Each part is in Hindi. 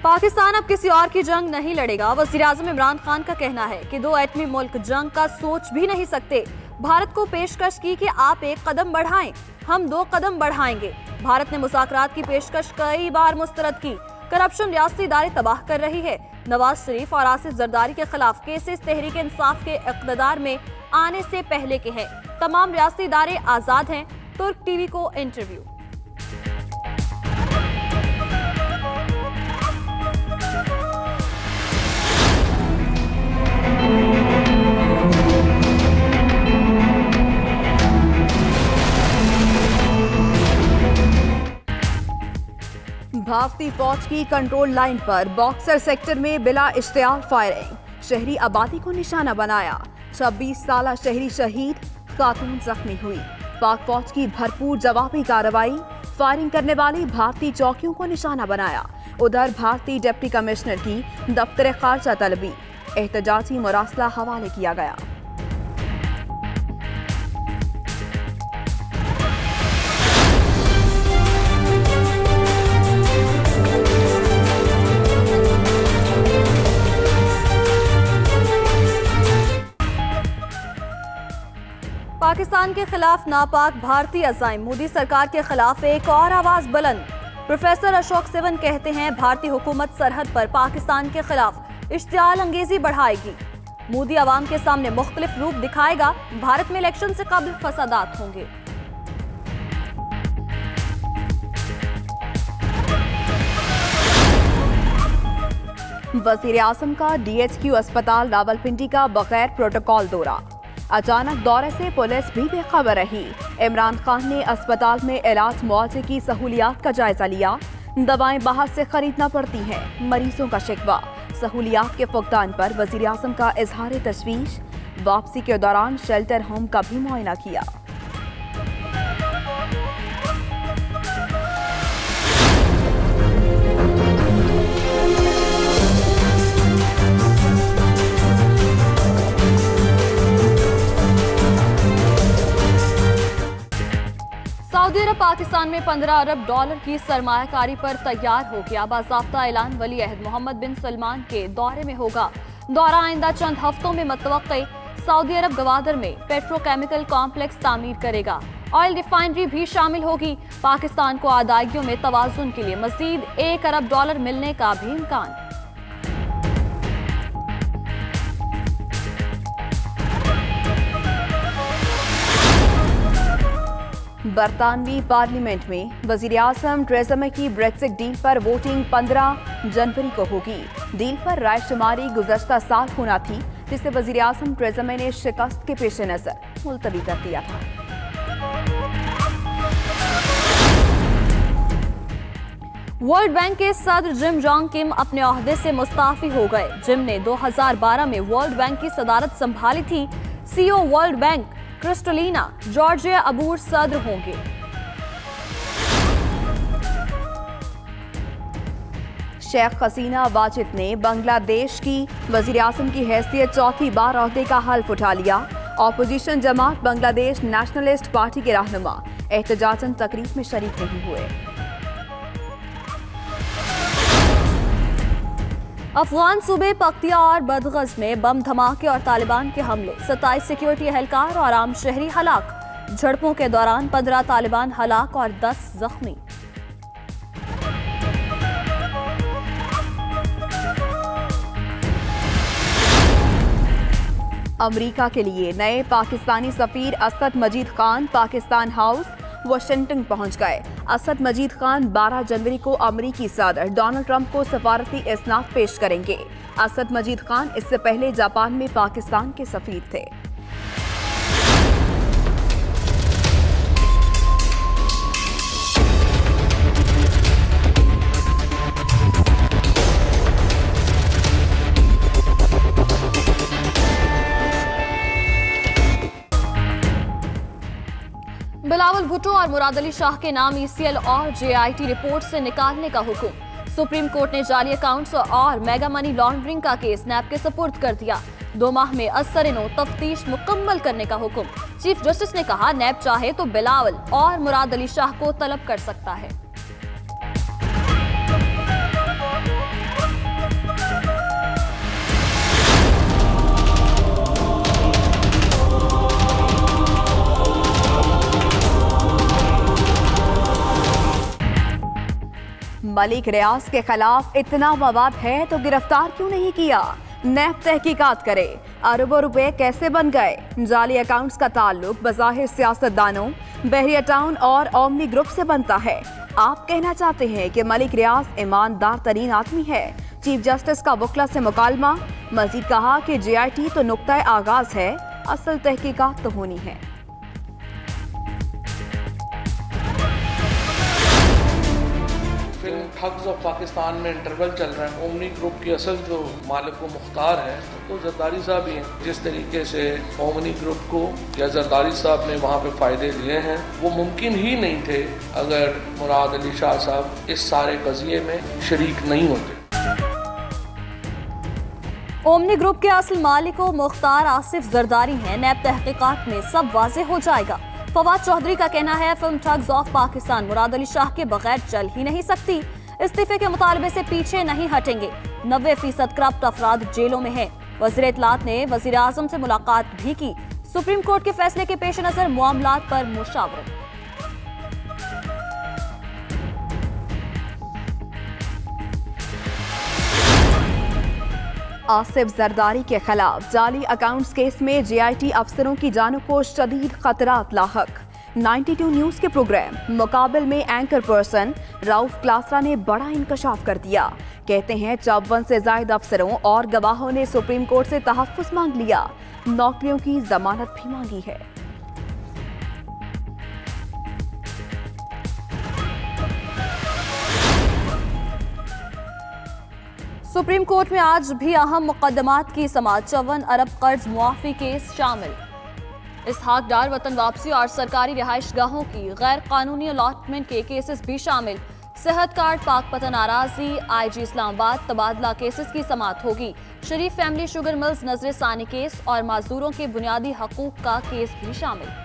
पाकिस्तान अब किसी और की जंग नहीं लड़ेगा। वज़ीर-ए-आज़म इमरान खान का कहना है कि दो एटमी मुल्क जंग का सोच भी नहीं सकते। भारत को पेशकश की कि आप एक कदम बढ़ाएं, हम 2 कदम बढ़ाएंगे। भारत ने मुज़ाकरात की पेशकश कई बार मुस्तरद की। करप्शन रियासती इदारे तबाह कर रही है। नवाज शरीफ और आसिफ जरदारी के खिलाफ केसेस तहरीक इंसाफ के इक़्तिदार में आने से पहले के हैं। तमाम रियासती इदारे आज़ाद हैं। तुर्क टीवी को इंटरव्यू। भारतीय फौज की कंट्रोल लाइन पर बॉक्सर सेक्टर में बिला इश्तियाल फायरिंग, शहरी आबादी को निशाना बनाया। 26 साला शहरी शहीद, खातून जख्मी हुई। पाक फौज की भरपूर जवाबी कार्रवाई, फायरिंग करने वाली भारतीय चौकियों को निशाना बनाया। उधर भारतीय डिप्टी कमिश्नर की दफ्तर खारजा तलबी, एहतजाजी मुरासला हवाले किया गया। पाकिस्तान के खिलाफ नापाक भारतीय अज़ाइम, मोदी सरकार के खिलाफ एक और आवाज बुलंद। प्रोफेसर अशोक सिवन कहते हैं भारतीय हुकूमत सरहद पर पाकिस्तान के खिलाफ इश्तियाल अंगेजी बढ़ाएगी। मोदी अवाम के सामने मुख्तलिफ रूप दिखाएगा। भारत में इलेक्शन से कबल फसादात होंगे। वज़ीर आज़म का DHQ अस्पताल रावलपिंडी का बगैर प्रोटोकॉल दौरा। अचानक दौरे से पुलिस भी बेखबर रही। इमरान खान ने अस्पताल में इलाज मुआवजे की सहूलियात का जायजा लिया। दवाएं बाहर से खरीदना पड़ती हैं, मरीजों का शिकवा। सहूलियात के फुकदान पर वज़ीर आज़म का इजहार तशवीश। वापसी के दौरान शेल्टर होम का भी मुआयना किया। सऊदी अरब पाकिस्तान में 15 अरब डॉलर की सरमायाकारी पर तैयार हो गया। बाज़ाब्ता ऐलान वली अहद मोहम्मद बिन सलमान के दौरे में होगा। दौरा आइंदा चंद हफ्तों में मतवक्के। सऊदी अरब गवादर में पेट्रोकेमिकल कॉम्प्लेक्स तामीर करेगा। ऑयल रिफाइनरी भी शामिल होगी। पाकिस्तान को अदायगियों में तवाज़ुन के लिए मजीद 1 अरब डॉलर मिलने का भी इम्कान। बरतानवी पार्लियामेंट में वज़ीर आज़म टेरेसा मे की ब्रेक्सिट डील पर वोटिंग 15 जनवरी को होगी। डील पर रायशुमारी गुज़श्ता साल होना थी, जिसे वज़ीर आज़म टेरेसा मे ने शिकस्त के पेश नज़र मुलतवी कर दिया था। वर्ल्ड बैंक के सदर जिम जोंग किम अपने ओहदे से मुस्ताफी हो गए। जिम ने 2012 में वर्ल्ड बैंक की सदारत संभाली थी। CEO world bank Kristalina Georgieva अबूर सदर होंगे। शेख हसीना वाजिद ने बांग्लादेश की वज़ीर आज़म की हैसियत चौथी बार ओहदे का हल्फ उठा लिया। ऑपोजिशन जमात बांग्लादेश नेशनलिस्ट पार्टी के रहनुमा एहतजाजन तकरीब में शरीक नहीं हुए। अफगान सूबे पख्तिया और बदगज में बम धमाके और तालिबान के हमले, 27 सिक्योरिटी एहलकार और आम शहरी हलाक। झड़पों के दौरान 15 तालिबान हलाक और 10 जख्मी। अमेरिका के लिए नए पाकिस्तानी सफीर असद मजीद खान पाकिस्तान हाउस वाशिंगटन पहुंच गए। असद मजीद खान 12 जनवरी को अमेरिकी सदर डोनाल्ड ट्रंप को सफारती इसनाद पेश करेंगे। असद मजीद खान इससे पहले जापान में पाकिस्तान के सफीर थे। बिलावल भुट्टो और मुराद अली शाह के नाम ECL और JIT रिपोर्ट से निकालने का हुक्म। सुप्रीम कोर्ट ने जाली अकाउंट्स और मेगा मनी लॉन्ड्रिंग का केस नैब के सुपुर्द कर दिया। 2 माह में असर-ए-नो तफ्तीश मुकम्मल करने का हुक्म। चीफ जस्टिस ने कहा नैब चाहे तो बिलावल और मुराद अली शाह को तलब कर सकता है। मलिक रियाज के खिलाफ इतना मवाद है तो गिरफ्तार क्यों नहीं किया? नैब तहकीकात करे। अरबों रुपए कैसे बन गए? जाली अकाउंट्स का ताल्लुक बज़ाहिर सियासतदानों, बहरिया टाउन और ओमनी ग्रुप से बनता है। आप कहना चाहते हैं कि मलिक रियाज ईमानदार तरीन आदमी है। चीफ जस्टिस का वकला से मुकालमा। मजीद कहा कि JIT तो नुक्ता आगाज है, असल तहकीकात तो होनी है। फिल्म ठग्स ऑफ पाकिस्तान में इंटरवल चल रहा है। ओमनी ग्रुप की असल जो मालिक व मुख्तार है तो जरदारी साहब ही हैं। जिस तरीके से ओमनी ग्रुप को या जरदारी साहब ने वहाँ पे फ़ायदे लिए हैं वो मुमकिन ही नहीं थे अगर मुराद अली शाह साहब इस सारे कज़िये में शरीक नहीं होते। ओमनी ग्रुप के असल मालिक व मुख्तार आसिफ जरदारी हैं। नैब तहकीकात में सब वाज़ेह हो जाएगा। फवाद चौधरी का कहना है film thugs of Pakistan Murad Ali Shah के बगैर चल ही नहीं सकती। इस्तीफे के मुतालबे से पीछे नहीं हटेंगे। 90% करप्ट अफराद जेलों में हैं। वज़ीर इत्तलात ने वज़ीर आज़म से मुलाकात भी की। सुप्रीम कोर्ट के फैसले के पेश नज़र मामलात पर मुशावरत। आसिफ जरदारी के खिलाफ जाली अकाउंट्स केस में JIT अफसरों की जानों को शदीद खतरात लाहक। 92 न्यूज के प्रोग्राम मुकाबल में एंकर पर्सन राउफ क्लासरा ने बड़ा इंकशाफ कर दिया। कहते हैं 54 से ज्यादा अफसरों और गवाहों ने सुप्रीम कोर्ट से तहफ्फुज़ मांग लिया। नौकरियों की जमानत भी मांगी है। सुप्रीम कोर्ट में आज भी अहम मुकदमात की समाअत। 54 अरब कर्ज मुआफी केस शामिल। इसहाक डार वतन वापसी और सरकारी रिहाइशगाहों की गैर कानूनी अलॉटमेंट के केसेस भी शामिल। सेहत कार्ड, पाक पतन आराजी, IG इस्लामाबाद तबादला केसेस की समाअत होगी। शरीफ फैमिली शुगर मिल्स नजर सानी केस और माजूरों के बुनियादी हकूक का केस भी शामिल।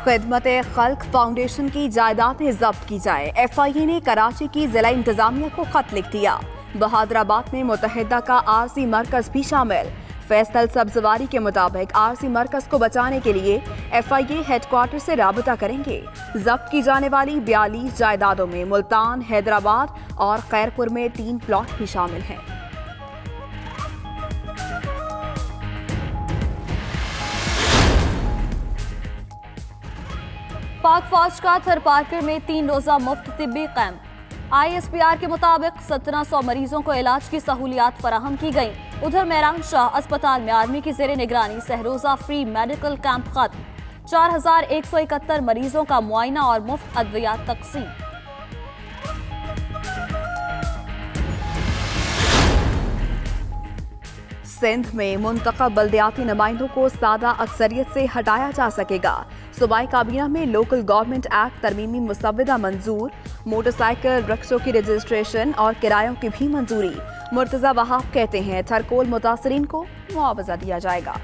खिदमत खल्क फाउंडेशन की जायदादें जब्त की जाए। FIA ने कराची की जिला इंतजामिया को खत लिख दिया। बहादुराबाद में मुतहदा का आरसी मरकज भी शामिल। फैसल सब्जवारी के मुताबिक आरसी मरकज को बचाने के लिए FIA हेडक्वार्टर से राबता करेंगे। जब्त की जाने वाली 42 जायदादों में मुल्तान, हैदराबाद और खैरपुर में 3 प्लॉट भी शामिल हैं। पाक फौज का थरपारकर में 3 रोजा मुफ्त तिब्बी कैंप। ISPR के मुताबिक 1700 मरीजों को इलाज की सहूलियात फराहम की गई। उधर मेहरान शाह अस्पताल में आर्मी की जेर निगरानी सहरोजा फ्री मेडिकल कैंप खत्म। 4171 मरीजों का मुआयना और मुफ्त अद्वियात तकसीम। सिंध में मुंतखब बल्दियाती नुमाइंदों को सादा अक्सरियत से हटाया जा सकेगा। सूबाई काबीना में लोकल गवर्नमेंट एक्ट तरमीमी मुसव्वदा मंजूर। मोटरसाइकिल रिक्शों की रजिस्ट्रेशन और किरायों की भी मंजूरी। मुर्तजा वहाब कहते हैं थरकोल मुतासरीन को मुआवजा दिया जाएगा।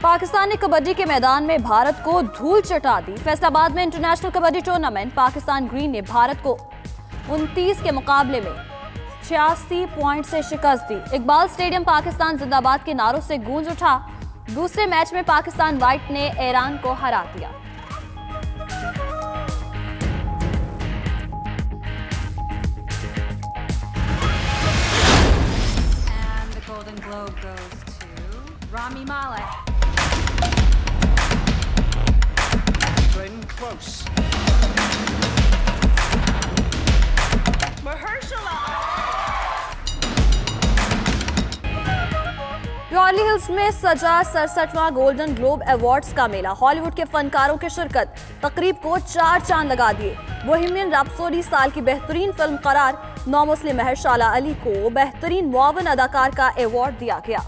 पाकिस्तान ने कबड्डी के मैदान में भारत को धूल चटा दी। फैसलाबाद में international kabaddi tournament Pakistan green ने भारत को 29 के मुकाबले में 86 पॉइंट से शिकस्त दी। इकबाल स्टेडियम पाकिस्तान जिंदाबाद के नारों से गूंज उठा। दूसरे मैच में पाकिस्तान व्हाइट ने ईरान को हरा दिया। And the Golden Globe goes to Rami Malek. Close. Mahershala. Royally hills में सजा 67वां गोल्डन ग्लोब अवार्ड्स का मेला। हॉलीवुड के फनकारों की शिरकत तकरीब को 4 चांद लगा दिए। बोहेमियन रैप्सोडी साल की बेहतरीन फिल्म करार। नौ मुस्लिम महरशाला अली को बेहतरीन मुआवन अदाकार का अवार्ड दिया गया।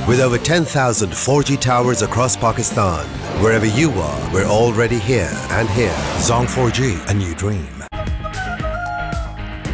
With over 10,000 4G towers across Pakistan, wherever you are, we're already here. And here, Zong 4G, a new dream.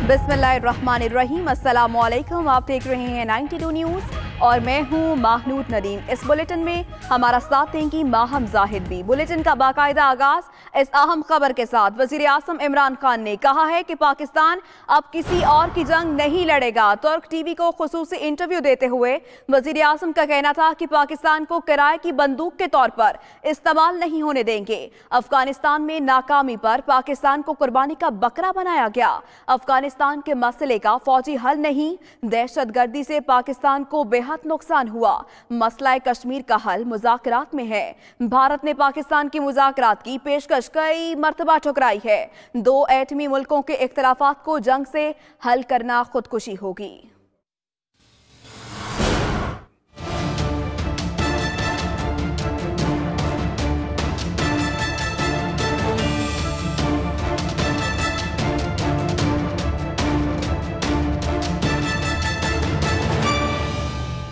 बिस्मिल्लाहिर्रहमानिर्रहीम, अस्सलाम वालेकुम। आप देख रहे हैं 92 न्यूज़ और मैं हूं महनूद नदीम। इस बुलेटिन में हमारा साथ देंगी माहम जाहिद भी। बुलेटिन का बाकायदा आगाज इस अहम खबर के साथ। वज़ीर आज़म इमरान खान ने कहा है कि पाकिस्तान अब किसी और की जंग नहीं लड़ेगा। तुर्क टीवी को खुसूसी इंटरव्यू देते हुए वज़ीर आज़म का कहना था कि पाकिस्तान को किराए की बंदूक के तौर पर इस्तेमाल नहीं होने देंगे। अफगानिस्तान में नाकामी पर पाकिस्तान को कुर्बानी का बकरा बनाया गया। अफगानिस्तान के मसले का फौजी हल नहीं, दहशतगर्दी से पाकिस्तान को बेहद नुकसान हुआ। मसला कश्मीर का हल मुज़ाकरात में है। भारत ने पाकिस्तान की मुज़ाकरात की पेशकश कई मर्तबा ठुकराई है। दो एटमी मुल्कों के इख्तिलाफात को जंग से हल करना खुदकुशी होगी।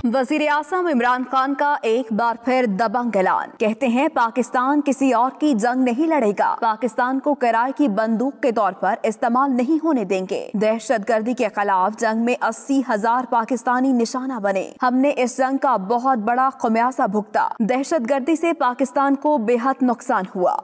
वज़ीर आज़म इमरान खान का एक बार फिर दबंग ऐलान। कहते हैं पाकिस्तान किसी और की जंग नहीं लड़ेगा, पाकिस्तान को किराए की बंदूक के तौर पर इस्तेमाल नहीं होने देंगे। दहशतगर्दी के खिलाफ जंग में 80,000 पाकिस्तानी निशाना बने। हमने इस जंग का बहुत बड़ा खमियाजा भुगता। दहशतगर्दी से पाकिस्तान को बेहद नुकसान हुआ।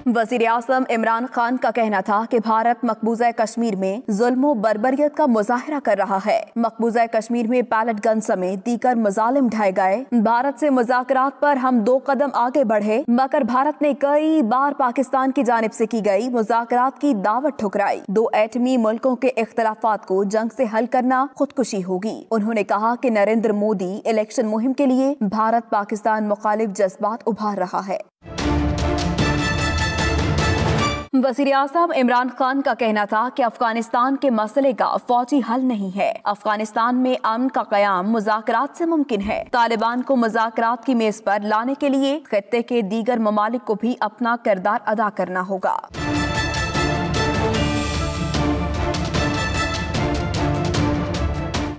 वज़ीर आज़म इमरान खान का कहना था कि भारत मकबूजा कश्मीर में जुल्म बर्बरियत का मुजाहरा कर रहा है। मकबूजा कश्मीर में पैलेट गन समेत दीगर मजालिम ढाए गए। भारत से मुज़ाकरात पर हम 2 कदम आगे बढ़े, मगर भारत ने कई बार पाकिस्तान की जानिब से की गई मुज़ाकरात की दावत ठुकराई। 2 एटमी मुल्कों के इख्तिलाफात को जंग से हल करना खुदकुशी होगी। उन्होंने कहा कि नरेंद्र मोदी इलेक्शन मुहिम के लिए भारत पाकिस्तान मुखालिफ जज्बात उभार रहा है। वज़ीर आज़म इमरान खान का कहना था कि अफगानिस्तान के मसले का फौजी हल नहीं है। अफगानिस्तान में अमन का क़याम मुज़ाकरात से मुमकिन है। तालिबान को मुज़ाकरात की मेज पर लाने के लिए खित्ते के दीगर ममालिक को भी अपना किरदार अदा करना होगा।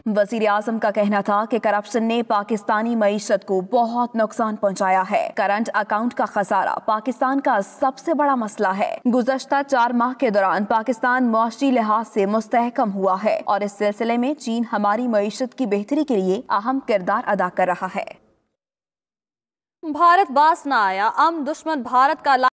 वज़ीर आज़म का कहना था कि करप्शन ने पाकिस्तानी मईशत को बहुत नुकसान पहुंचाया है। करंट अकाउंट का खसारा पाकिस्तान का सबसे बड़ा मसला है। गुज़श्ता 4 माह के दौरान पाकिस्तान मुआशी लिहाज से मुस्तहकम हुआ है और इस सिलसिले में चीन हमारी मईशत की बेहतरी के लिए अहम किरदार अदा कर रहा है। भारत बास न आया, दुश्मन भारत का